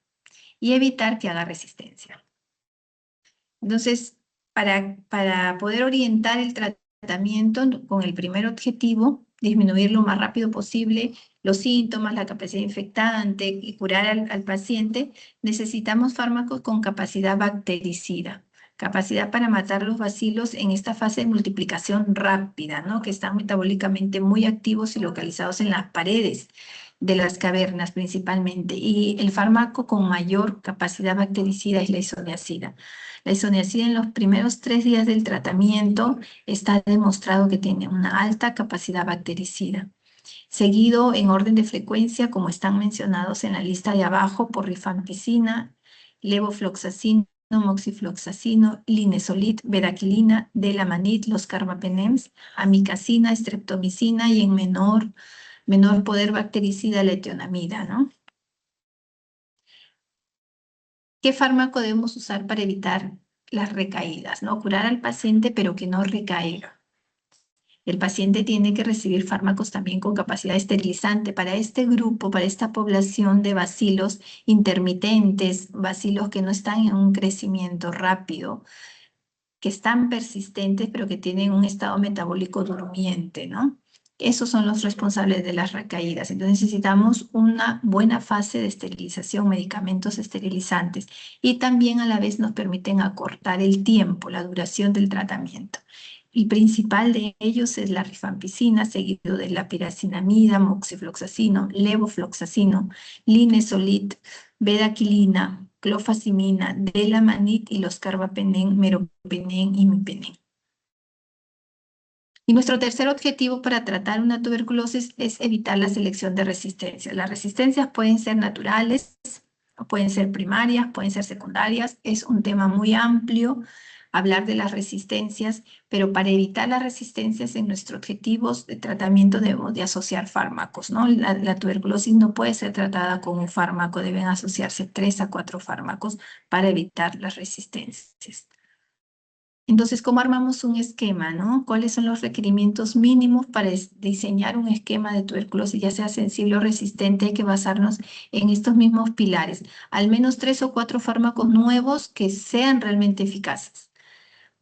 Y evitar que haga resistencia. Entonces, para poder orientar el tratamiento con el primer objetivo, disminuir lo más rápido posible los síntomas, la capacidad infectante y curar al paciente, necesitamos fármacos con capacidad bactericida, capacidad para matar los bacilos en esta fase de multiplicación rápida, ¿no? Que están metabólicamente muy activos y localizados en las paredes de las cavernas principalmente. Y el fármaco con mayor capacidad bactericida es la isoniazida. La isoniazida en los primeros 3 días del tratamiento está demostrado que tiene una alta capacidad bactericida. Seguido en orden de frecuencia, como están mencionados en la lista de abajo, por rifampicina, levofloxacino, moxifloxacino, linezolid, bedaquilina, delamanid, los carbapenems, amicacina, estreptomicina y en menor poder bactericida la etionamida, ¿no? ¿Qué fármaco debemos usar para evitar las recaídas, ¿no? Curar al paciente, pero que no recaiga. El paciente tiene que recibir fármacos también con capacidad esterilizante para este grupo, para esta población de bacilos intermitentes, bacilos que no están en un crecimiento rápido, que están persistentes, pero que tienen un estado metabólico durmiente, ¿no? Esos son los responsables de las recaídas. Entonces necesitamos una buena fase de esterilización, medicamentos esterilizantes, y también a la vez nos permiten acortar el tiempo, la duración del tratamiento. El principal de ellos es la rifampicina, seguido de la piracinamida, moxifloxacino, levofloxacino, linezolid, bedaquilina, clofazimina, delamanid y los carbapenem, meropenem y imipenem. Y nuestro tercer objetivo para tratar una tuberculosis es evitar la selección de resistencias. Las resistencias pueden ser naturales, pueden ser primarias, pueden ser secundarias. Es un tema muy amplio. hablar de las resistencias, pero para evitar las resistencias en nuestros objetivos de tratamiento debemos de asociar fármacos, ¿no? La tuberculosis no puede ser tratada con un fármaco, deben asociarse 3 a 4 fármacos para evitar las resistencias. Entonces, ¿cómo armamos un esquema, no? ¿Cuáles son los requerimientos mínimos para diseñar un esquema de tuberculosis, ya sea sensible o resistente? Hay que basarnos en estos mismos pilares. Al menos 3 o 4 fármacos nuevos que sean realmente eficaces.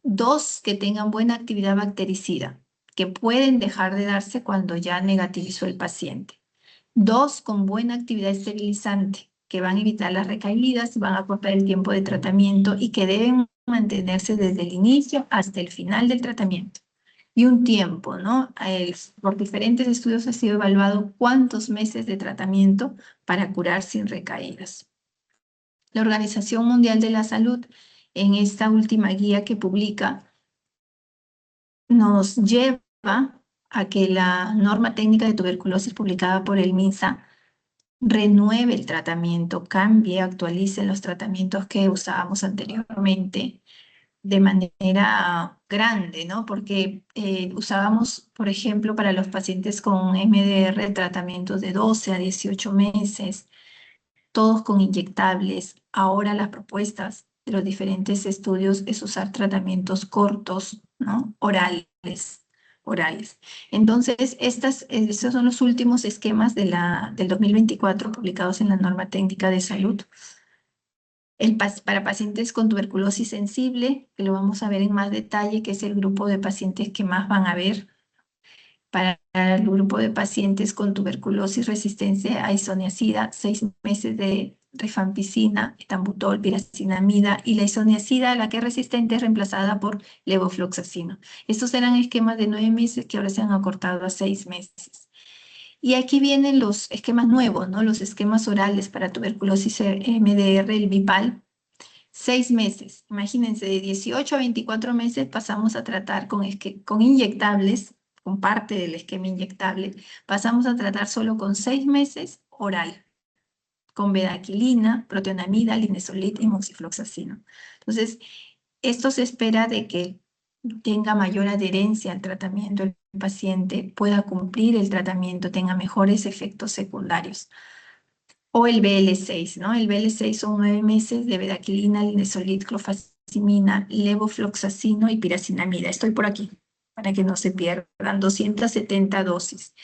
2 que tengan buena actividad bactericida, que pueden dejar de darse cuando ya negativizó el paciente. 2 con buena actividad esterilizante, que van a evitar las recaídas, van a acortar el tiempo de tratamiento y que deben mantenerse desde el inicio hasta el final del tratamiento. Y un tiempo, ¿no? Por diferentes estudios ha sido evaluado cuántos meses de tratamiento para curar sin recaídas. La Organización Mundial de la Salud, en esta última guía que publica, nos lleva a que la norma técnica de tuberculosis publicada por el MINSA renueve el tratamiento, cambie, actualice los tratamientos que usábamos anteriormente de manera grande, ¿no? Porque usábamos, por ejemplo, para los pacientes con MDR tratamientos de 12 a 18 meses, todos con inyectables. Ahora las propuestas de los diferentes estudios es usar tratamientos cortos, ¿no? Orales. Entonces, estos son los últimos esquemas del 2024 publicados en la norma técnica de salud. Para pacientes con tuberculosis sensible, que lo vamos a ver en más detalle, que es el grupo de pacientes que más van a ver. Para el grupo de pacientes con tuberculosis resistente a isoniazida, 6 meses de rifampicina, etambutol, piracinamida, y la isoniazida, la que es resistente, es reemplazada por levofloxacino. Estos eran esquemas de 9 meses que ahora se han acortado a 6 meses. Y aquí vienen los esquemas nuevos, ¿no? Los esquemas orales para tuberculosis MDR, el Bipal, 6 meses. Imagínense, de 18 a 24 meses pasamos a tratar con inyectables, con parte del esquema inyectable, pasamos a tratar solo con 6 meses oral, con bedaquilina, protonamida, linezolid y moxifloxacino. Entonces, esto se espera de que tenga mayor adherencia al tratamiento, el paciente pueda cumplir el tratamiento, tenga mejores efectos secundarios. O el BL6, ¿no? El BL6 son 9 meses de bedaquilina, linezolid, clofazimina, levofloxacino y piracinamida. Estoy por aquí, para que no se pierdan, 270 dosis.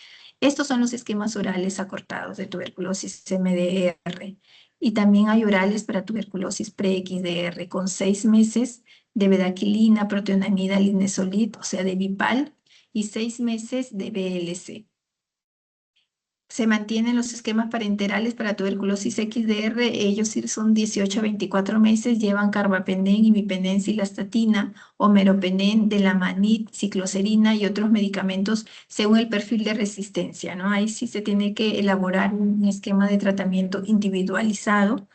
Estos son los esquemas orales acortados de tuberculosis MDR. Y también hay orales para tuberculosis pre-XDR con 6 meses de bedaquilina, protonamida, linezolid, o sea, de Bipal, y 6 meses de BLC. Se mantienen los esquemas parenterales para tuberculosis XDR, ellos sí son 18 a 24 meses, llevan carbapenén, imipenem, cilastatina, o meropenem, delamanid, cicloserina y otros medicamentos según el perfil de resistencia, ¿no? Ahí sí se tiene que elaborar un esquema de tratamiento individualizado,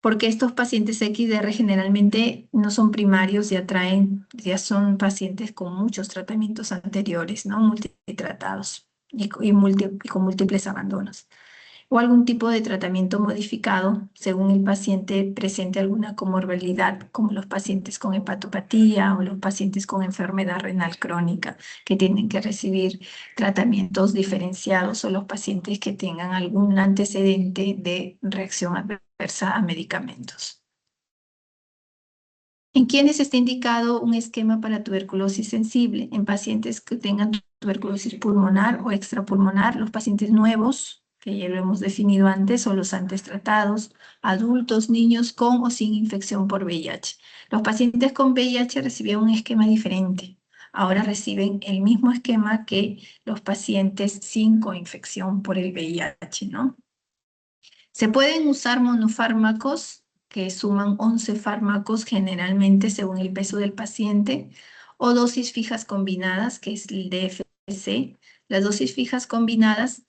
porque estos pacientes XDR generalmente no son primarios, ya son pacientes con muchos tratamientos anteriores, ¿no? Multitratados y con múltiples abandonos. O algún tipo de tratamiento modificado según el paciente presente alguna comorbilidad, como los pacientes con hepatopatía o los pacientes con enfermedad renal crónica que tienen que recibir tratamientos diferenciados o los pacientes que tengan algún antecedente de reacción adversa a medicamentos. ¿En quiénes está indicado un esquema para tuberculosis sensible? En pacientes que tengan tuberculosis pulmonar o extrapulmonar, los pacientes nuevos, que ya lo hemos definido antes, o los antes tratados, adultos, niños con o sin infección por VIH. Los pacientes con VIH recibían un esquema diferente. Ahora reciben el mismo esquema que los pacientes sin coinfección por el VIH, ¿no? Se pueden usar monofármacos que suman 11 fármacos generalmente según el peso del paciente, o dosis fijas combinadas, que es el DFC. Las dosis fijas combinadas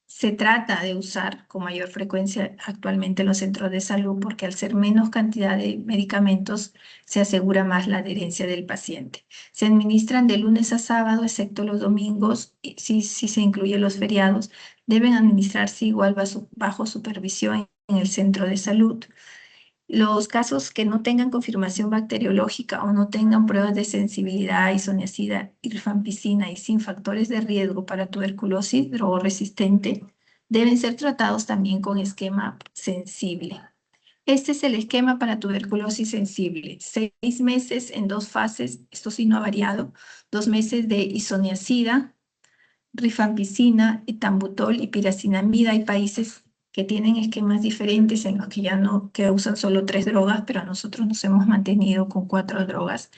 se trata de usar con mayor frecuencia actualmente en los centros de salud porque al ser menos cantidad de medicamentos se asegura más la adherencia del paciente. Se administran de lunes a sábado, excepto los domingos, y si se incluyen los feriados, deben administrarse igual bajo supervisión en el centro de salud. Los casos que no tengan confirmación bacteriológica o no tengan pruebas de sensibilidad a isoniazida y rifampicina y sin factores de riesgo para tuberculosis drogoresistente deben ser tratados también con esquema sensible. Este es el esquema para tuberculosis sensible. 6 meses en 2 fases, esto sí no ha variado. 2 meses de isoniazida, rifampicina, etambutol y piracinamida. Hay países que tienen esquemas diferentes en los que ya no, que usan solo 3 drogas, pero nosotros nos hemos mantenido con 4 drogas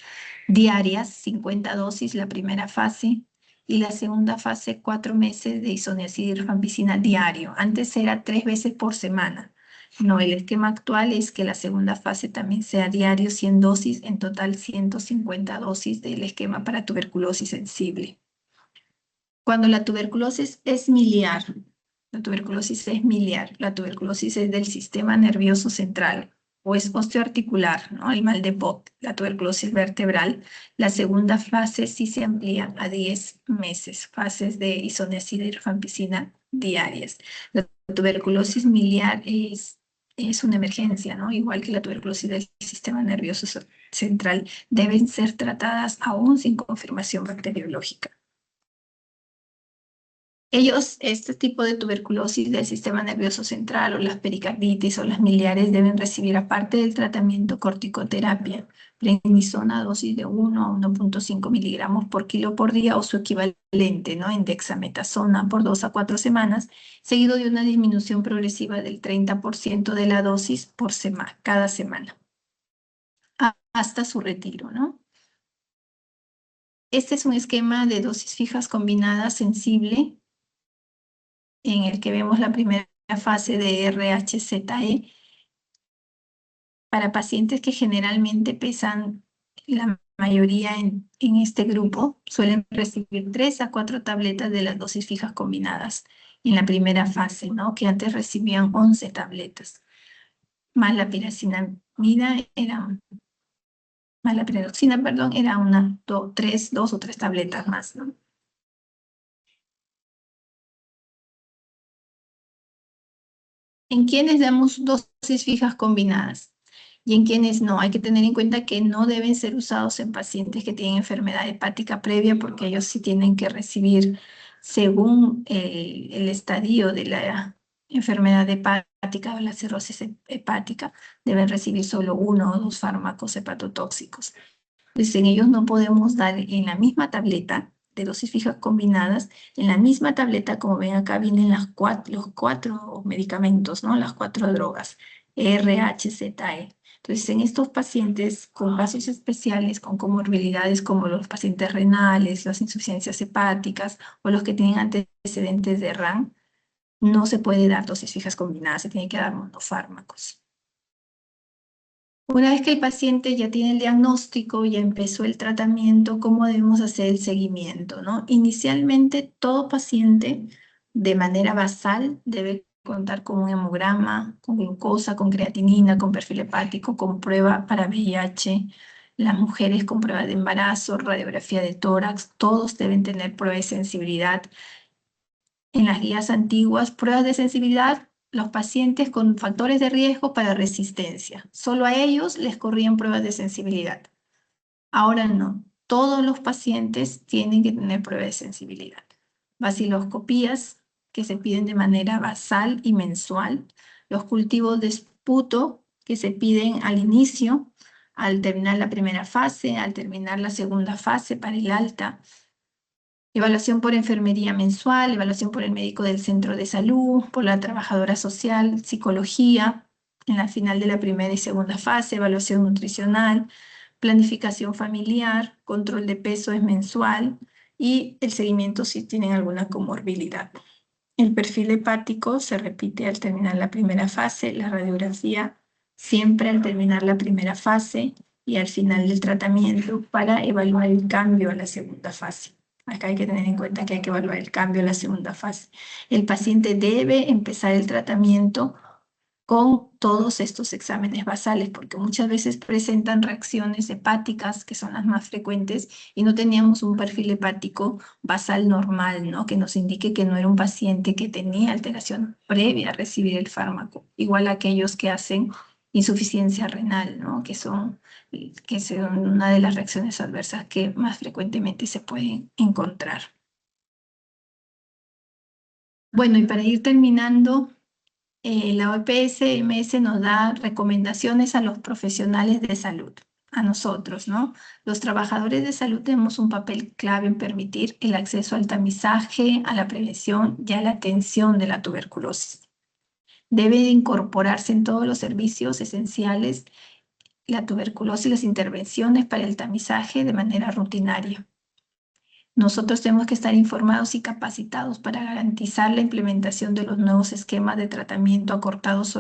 diarias, 50 dosis la primera fase, y la segunda fase 4 meses de isoniazida y rifampicina diario. Antes era 3 veces por semana. No, el esquema actual es que la segunda fase también sea diario, 100 dosis, en total 150 dosis del esquema para tuberculosis sensible. Cuando la tuberculosis es miliar, la tuberculosis es del sistema nervioso central o es osteoarticular, ¿no? El mal de Bob, la tuberculosis vertebral, la segunda fase sí se amplía a 10 meses, fases de isoniazida y rifampicina diarias. La tuberculosis miliar es una emergencia, ¿no? Igual que la tuberculosis del sistema nervioso central, deben ser tratadas aún sin confirmación bacteriológica. Este tipo de tuberculosis del sistema nervioso central o las pericarditis o las miliares deben recibir, aparte del tratamiento, corticoterapia, prednisona a dosis de 1 a 1,5 miligramos por kilo por día o su equivalente, ¿no? En dexametasona por 2 a 4 semanas, seguido de una disminución progresiva del 30% de la dosis por semana, cada semana, hasta su retiro, ¿no? Este es un esquema de dosis fijas combinadas sensible, en el que vemos la primera fase de RHZE para pacientes que generalmente pesan, la mayoría en este grupo, suelen recibir 3 a 4 tabletas de las dosis fijas combinadas en la primera fase, ¿no? Que antes recibían 11 tabletas, más la piracinamida más la piridoxina, perdón, era dos o tres tabletas más, ¿no? ¿En quiénes damos dosis fijas combinadas y en quiénes no? Hay que tener en cuenta que no deben ser usados en pacientes que tienen enfermedad hepática previa, porque ellos sí tienen que recibir, según el estadio de la enfermedad hepática o la cirrosis hepática, deben recibir solo 1 o 2 fármacos hepatotóxicos. Entonces, en ellos no podemos dar en la misma tableta de dosis fijas combinadas. En la misma tableta, como ven acá, vienen los 4 medicamentos, ¿no? Las 4 drogas, RHZE. Entonces, en estos pacientes con casos especiales, con comorbilidades como los pacientes renales, las insuficiencias hepáticas o los que tienen antecedentes de RAM, no se puede dar dosis fijas combinadas, se tiene que dar monofármacos. Una vez que el paciente ya tiene el diagnóstico, ya empezó el tratamiento, ¿cómo debemos hacer el seguimiento, no? Inicialmente, todo paciente de manera basal debe contar con un hemograma, con glucosa, con creatinina, con perfil hepático, con prueba para VIH. Las mujeres con prueba de embarazo, radiografía de tórax, todos deben tener prueba de sensibilidad. En las guías antiguas, pruebas de sensibilidad, los pacientes con factores de riesgo para resistencia. Solo a ellos les corrían pruebas de sensibilidad. Ahora no, todos los pacientes tienen que tener pruebas de sensibilidad. Vaciloscopías que se piden de manera basal y mensual. Los cultivos de esputo que se piden al inicio, al terminar la primera fase, al terminar la segunda fase para el alta. Evaluación por enfermería mensual, evaluación por el médico del centro de salud, por la trabajadora social, psicología, en la final de la primera y segunda fase, evaluación nutricional, planificación familiar, control de peso es mensual y el seguimiento si tienen alguna comorbilidad. El perfil hepático se repite al terminar la primera fase, la radiografía siempre al terminar la primera fase y al final del tratamiento para evaluar el cambio a la segunda fase. Acá hay que tener en cuenta que hay que evaluar el cambio a la segunda fase. El paciente debe empezar el tratamiento con todos estos exámenes basales, porque muchas veces presentan reacciones hepáticas, que son las más frecuentes, y no teníamos un perfil hepático basal normal, ¿no? Que nos indique que no era un paciente que tenía alteración previa a recibir el fármaco. Igual aquellos que hacen insuficiencia renal, ¿no? Que son una de las reacciones adversas que más frecuentemente se pueden encontrar. Bueno, y para ir terminando, la OPS-MS nos da recomendaciones a los profesionales de salud, a nosotros, ¿no? Los trabajadores de salud tenemos un papel clave en permitir el acceso al tamizaje, a la prevención y a la atención de la tuberculosis. Debe incorporarse en todos los servicios esenciales la tuberculosis y las intervenciones para el tamizaje de manera rutinaria. Nosotros tenemos que estar informados y capacitados para garantizar la implementación de los nuevos esquemas de tratamiento acortados.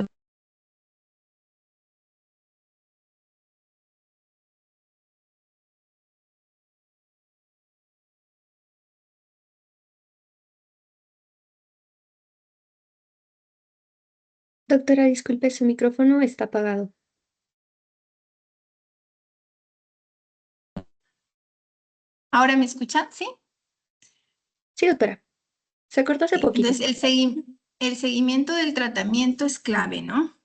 Doctora, disculpe, su micrófono está apagado. ¿Ahora me escuchan? ¿Sí? Sí, doctora. Se cortó hace Sí. poquito. Entonces, el seguimiento del tratamiento es clave, ¿no?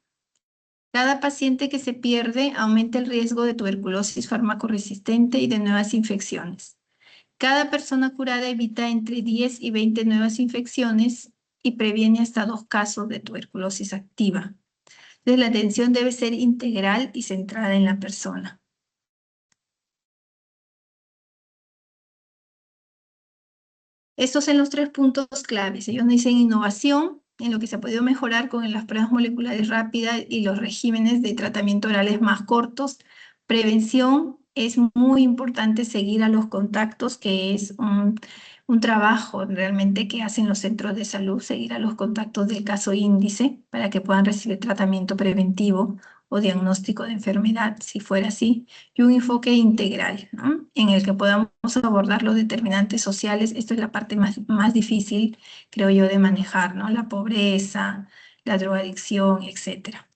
Cada paciente que se pierde aumenta el riesgo de tuberculosis farmacoresistente y de nuevas infecciones. Cada persona curada evita entre 10 y 20 nuevas infecciones y previene hasta 2 casos de tuberculosis activa. Entonces, la atención debe ser integral y centrada en la persona. Estos son los 3 puntos claves. Ellos dicen innovación, en lo que se ha podido mejorar con las pruebas moleculares rápidas y los regímenes de tratamiento orales más cortos. Prevención, es muy importante seguir a los contactos, que es un trabajo realmente que hacen los centros de salud, seguir a los contactos del caso índice para que puedan recibir tratamiento preventivo o diagnóstico de enfermedad, si fuera así, y un enfoque integral, ¿no? En el que podamos abordar los determinantes sociales. Esto es la parte más difícil, creo yo, de manejar, ¿no? La pobreza, la drogadicción, etcétera.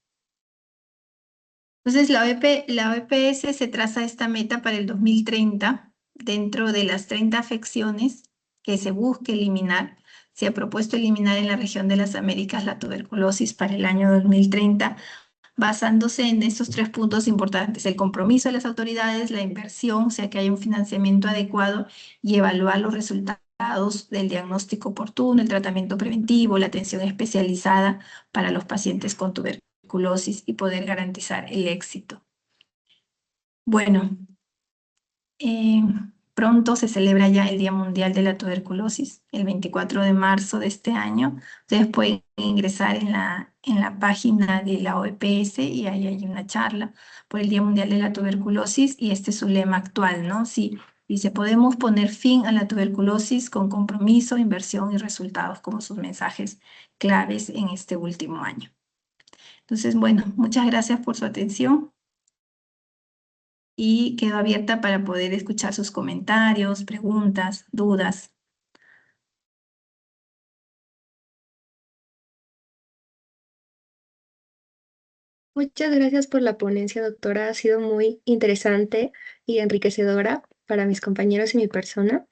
Entonces, la OPS se traza esta meta para el 2030. Dentro de las 30 afecciones que se busca eliminar, se ha propuesto eliminar en la región de las Américas la tuberculosis para el año 2030, basándose en estos 3 puntos importantes: el compromiso de las autoridades, la inversión, o sea, que haya un financiamiento adecuado, y evaluar los resultados del diagnóstico oportuno, el tratamiento preventivo, la atención especializada para los pacientes con tuberculosis y poder garantizar el éxito. Bueno, eh, pronto se celebra ya el Día Mundial de la Tuberculosis, el 24 de marzo de este año. Ustedes pueden ingresar en la página de la OPS y ahí hay una charla por el Día Mundial de la Tuberculosis, y este es su lema actual, ¿no? Sí, dice: podemos poner fin a la tuberculosis con compromiso, inversión y resultados, como sus mensajes claves en este último año. Entonces, bueno, muchas gracias por su atención y quedo abierta para poder escuchar sus comentarios, preguntas, dudas. Muchas gracias por la ponencia, doctora. Ha sido muy interesante y enriquecedora para mis compañeros y mi persona.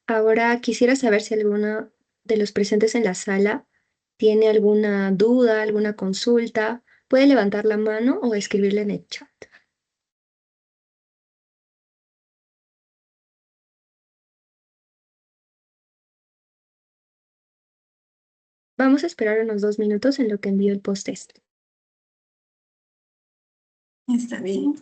Ahora quisiera saber si alguno de los presentes en la sala tiene alguna duda, alguna consulta. Puede levantar la mano o escribirle en el chat. Vamos a esperar unos 2 minutos en lo que envío el post-test. Está bien.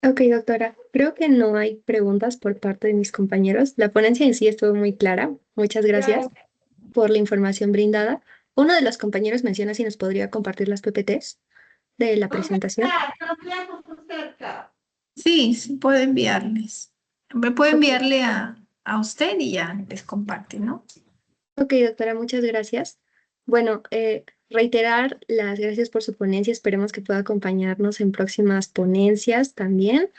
Ok, doctora, creo que no hay preguntas por parte de mis compañeros. La ponencia en sí estuvo muy clara. Muchas gracias por la información brindada. Uno de los compañeros menciona si nos podría compartir las PPTs de la presentación. Sí, sí, puedo enviarles. Me puedo Ok, enviarle a usted y ya les comparte, ¿no? ok, doctora, muchas gracias. Bueno, reiterar las gracias por su ponencia. Esperemos que pueda acompañarnos en próximas ponencias también.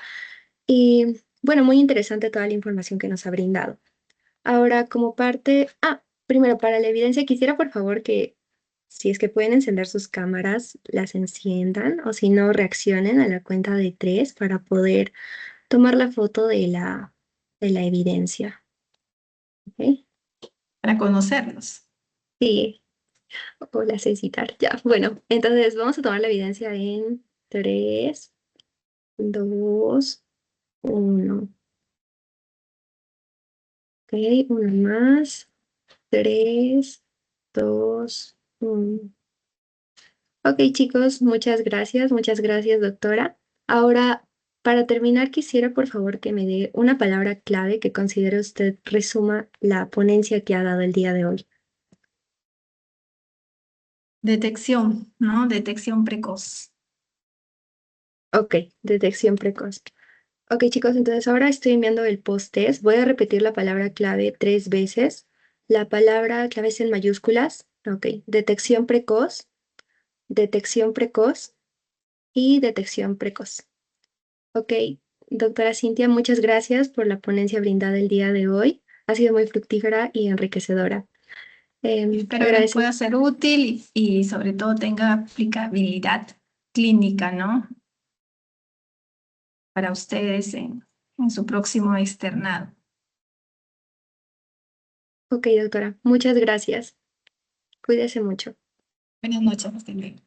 Y bueno, muy interesante toda la información que nos ha brindado. Ahora, como parte, primero para la evidencia, quisiera por favor que si es que pueden encender sus cámaras, las enciendan o si no, reaccionen a la cuenta de 3 para poder tomar la foto de la evidencia. ¿Ok? Para conocerlos. Sí, o la sé citar. Ya, bueno, entonces vamos a tomar la evidencia en 3, 2, 1. Ok, uno más. 3, 2, 1. Ok, chicos, muchas gracias, doctora. Ahora, para terminar, quisiera por favor que me dé una palabra clave que considere usted resuma la ponencia que ha dado el día de hoy. Detección, ¿no? Detección precoz. Ok, detección precoz. Ok, chicos, entonces ahora estoy enviando el post-test. Voy a repetir la palabra clave 3 veces. La palabra clave es en mayúsculas. Ok, detección precoz y detección precoz. Ok, doctora Cintia, muchas gracias por la ponencia brindada el día de hoy. Ha sido muy fructífera y enriquecedora. Espero les Agradecemos. pueda ser útil y sobre todo tenga aplicabilidad clínica, ¿no? Para ustedes en su próximo externado. Ok, doctora, muchas gracias. Cuídese mucho. Buenas noches, hasta luego.